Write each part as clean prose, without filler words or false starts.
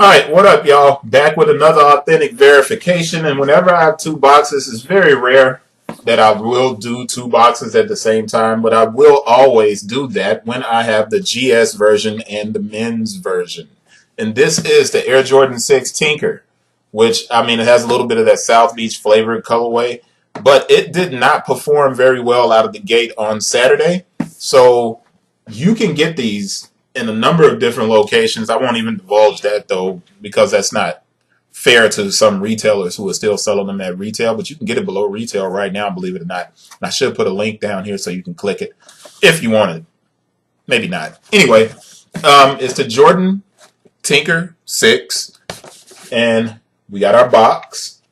Alright, what up, y'all? Back with another authentic verification, and whenever I have two boxes, it's very rare that I will do two boxes at the same time, but I will always do that when I have the GS version and the men's version. And this is the Air Jordan 6 Tinker, which, I mean, it has a little bit of that South Beach flavored colorway, but it did not perform very well out of the gate on Saturday. So you can get these in a number of different locations. I won't even divulge that, though, because that's not fair to some retailers who are still selling them at retail, but you can get it below retail right now, believe it or not. And I should put a link down here so you can click it if you want it. Maybe not. Anyway, it's the Jordan Tinker 6, and we got our box.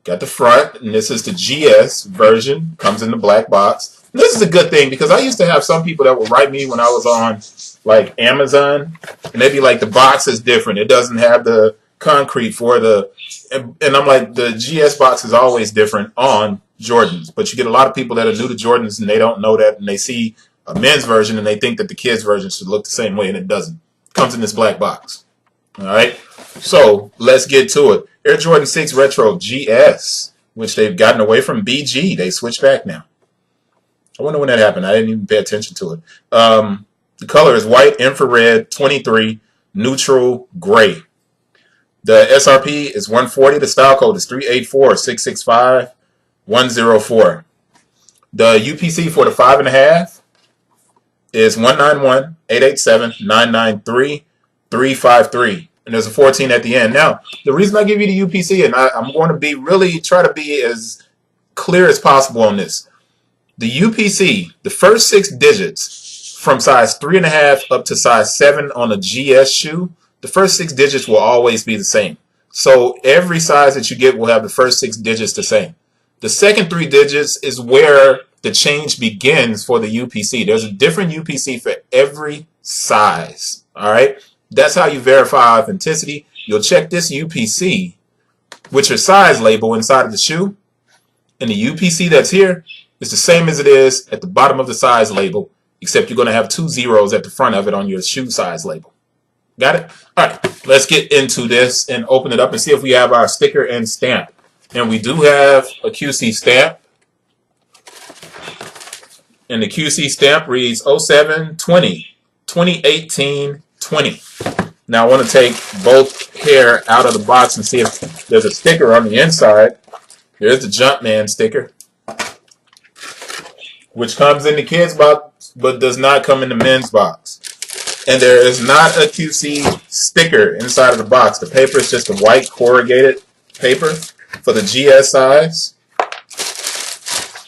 Got the front, and this is the GS version. Comes in the black box. This is a good thing because I used to have some people that would write me when I was on like Amazon, and they'd be like, the box is different. It doesn't have the concrete for the, and I'm like, the GS box is always different on Jordans. But you get a lot of people that are new to Jordans and they don't know that, and they see a men's version and they think that the kids version should look the same way, and it doesn't. It comes in this black box. All right, so let's get to it. Air Jordan 6 Retro GS, which they've gotten away from BG. They switched back now. I wonder when that happened. I didn't even pay attention to it. The color is white, infrared, 23, neutral, gray. The SRP is 140. The style code is 384-665-104. The UPC for the 5.5 is 191-887-993-353. And there's a 14 at the end. Now, the reason I give you the UPC, and I'm going to be try to be as clear as possible on this. The UPC, the first 6 digits from size 3.5 up to size 7 on a GS shoe, the first 6 digits will always be the same. So every size that you get will have the first 6 digits the same. The second 3 digits is where the change begins for the UPC. There's a different UPC for every size. All right? That's how you verify authenticity. You'll check this UPC with your size label inside of the shoe, and the UPC that's here is the same as it is at the bottom of the size label, except you're going to have 2 zeros at the front of it on your shoe size label. Got it? All right, let's get into this and open it up and see if we have our sticker and stamp. And we do have a QC stamp. And the QC stamp reads 0720 2018 20. Now I want to take both pair out of the box and see if there's a sticker on the inside. There's the Jumpman sticker, which comes in the kids box but does not come in the men's box. And there is not a QC sticker inside of the box. The paper is just a white corrugated paper for the GS size.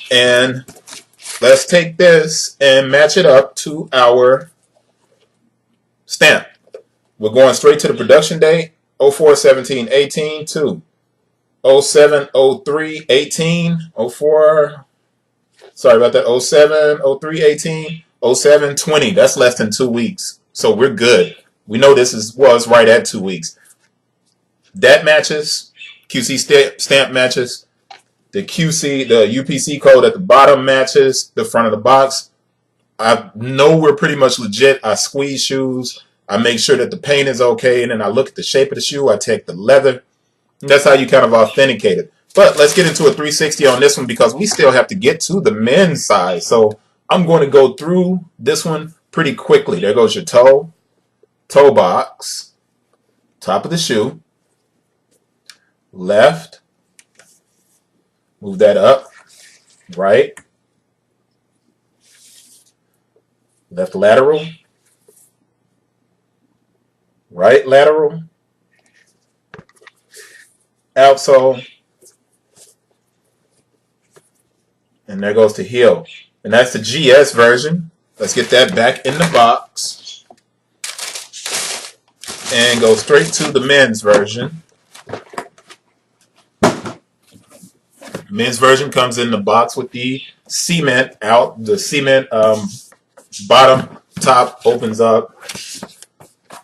And let's take this and match it up to our stamp. We're going straight to the production date, 04/17/18 to 07/03/18, 04. Sorry about that. 07/03/18, 07/20. That's less than 2 weeks. So we're good. We know this was right at 2 weeks. That matches. QC stamp matches. The UPC code at the bottom matches the front of the box. I know we're pretty much legit. I squeeze shoes. I make sure that the paint is okay, and then I look at the shape of the shoe. I check the leather. And that's how you kind of authenticate it. But let's get into a 360 on this one because we still have to get to the men's size. So I'm going to go through this one pretty quickly. There goes your toe box, top of the shoe, left, move that up, right, left lateral, right lateral, outsole, and there goes the heel. And that's the GS version. Let's get that back in the box and go straight to the men's version. Men's version comes in the box with the cement out. The cement bottom top opens up,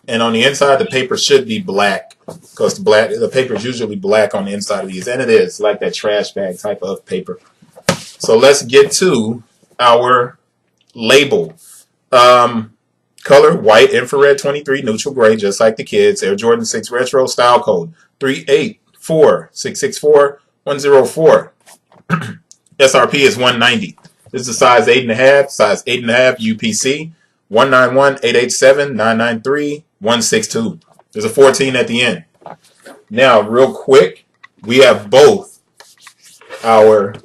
and on the inside the paper should be black because the paper is usually black on the inside of these, and it is like that trash bag type of paper. So let's get to our label. Color, white, infrared 23, neutral gray, just like the kids. Air Jordan 6 Retro, style code 384664104. SRP is $190. This is a size 8.5, size 8.5 UPC, 191-887-993-162. There's a 14 at the end. Now, real quick, we have both our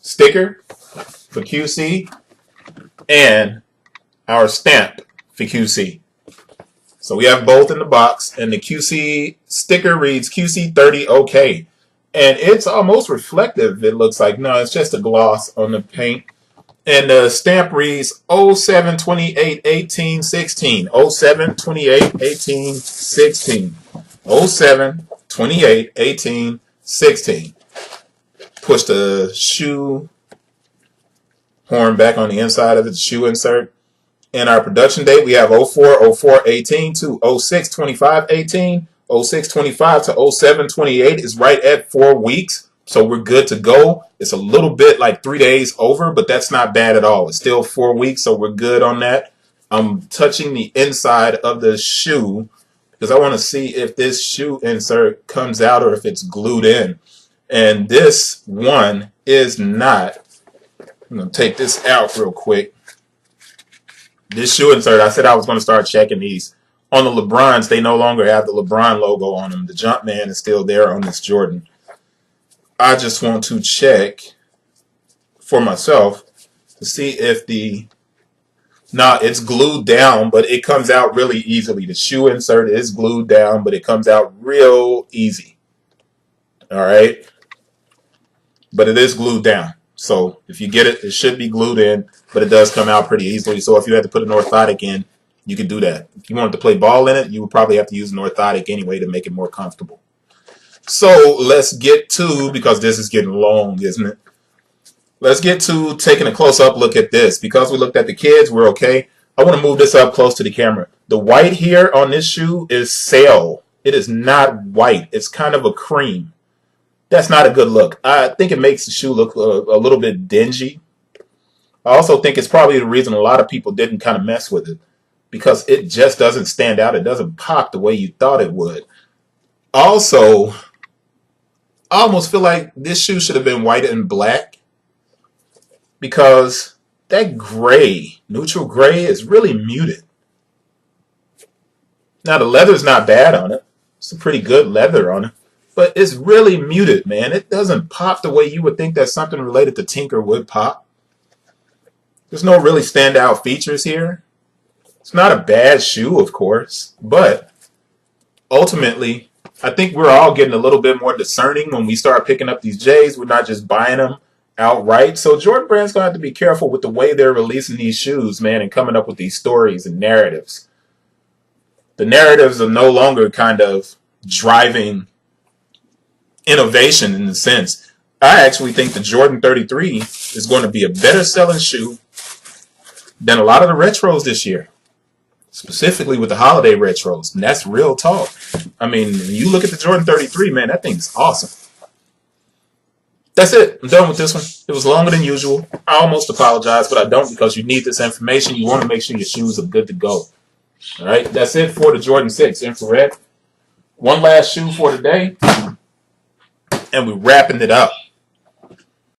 sticker for QC and our stamp for QC. So we have both in the box, and the QC sticker reads QC30 OK. And it's almost reflective, it looks like. No, it's just a gloss on the paint. And the stamp reads 07281816. 07281816. 07281816. Push the shoe horn back on the inside of the shoe insert. And our production date, we have 04/04/18 to 06/25/18. 06/25 to 07/28 is right at 4 weeks. So we're good to go. It's a little bit like 3 days over, but that's not bad at all. It's still 4 weeks, so we're good on that. I'm touching the inside of the shoe because I want to see if this shoe insert comes out or if it's glued in. And this one is not. I'm going to take this out real quick. This shoe insert, I said I was going to start checking these. On the LeBrons, they no longer have the LeBron logo on them. The Jumpman is still there on this Jordan. I just want to check for myself to see if it's glued down, but it comes out really easily. The shoe insert is glued down, but it comes out real easy. All right? But it is glued down. So if you get it, it should be glued in, but it does come out pretty easily. So if you had to put an orthotic in, you can do that. If you wanted to play ball in it, you would probably have to use an orthotic anyway to make it more comfortable. So let's get to, because this is getting long, isn't it? Let's get to taking a close-up look at this. Because we looked at the kids, we're okay. I want to move this up close to the camera. The white here on this shoe is sail. It is not white. It's kind of a cream. That's not a good look. I think it makes the shoe look a little bit dingy. I also think it's probably the reason a lot of people didn't kind of mess with it, because it just doesn't stand out. It doesn't pop the way you thought it would. Also, I almost feel like this shoe should have been white and black, because that gray, neutral gray, is really muted. Now, the leather's not bad on it. It's a pretty good leather on it. But it's really muted, man. It doesn't pop the way you would think that something related to Tinker would pop. There's no really standout features here. It's not a bad shoe, of course. But ultimately, I think we're all getting a little bit more discerning when we start picking up these J's. We're not just buying them outright. So Jordan Brand's going to have to be careful with the way they're releasing these shoes, man, and coming up with these stories and narratives. The narratives are no longer kind of driving innovation in a sense. I actually think the Jordan 33 is going to be a better selling shoe than a lot of the retros this year, specifically with the holiday retros. And that's real talk. I mean, when you look at the Jordan 33, man, that thing's awesome. That's it. I'm done with this one. It was longer than usual. I almost apologize, but I don't, because you need this information. You want to make sure your shoes are good to go. All right, that's it for the Jordan 6 Infrared. One last shoe for today, and we're wrapping it up.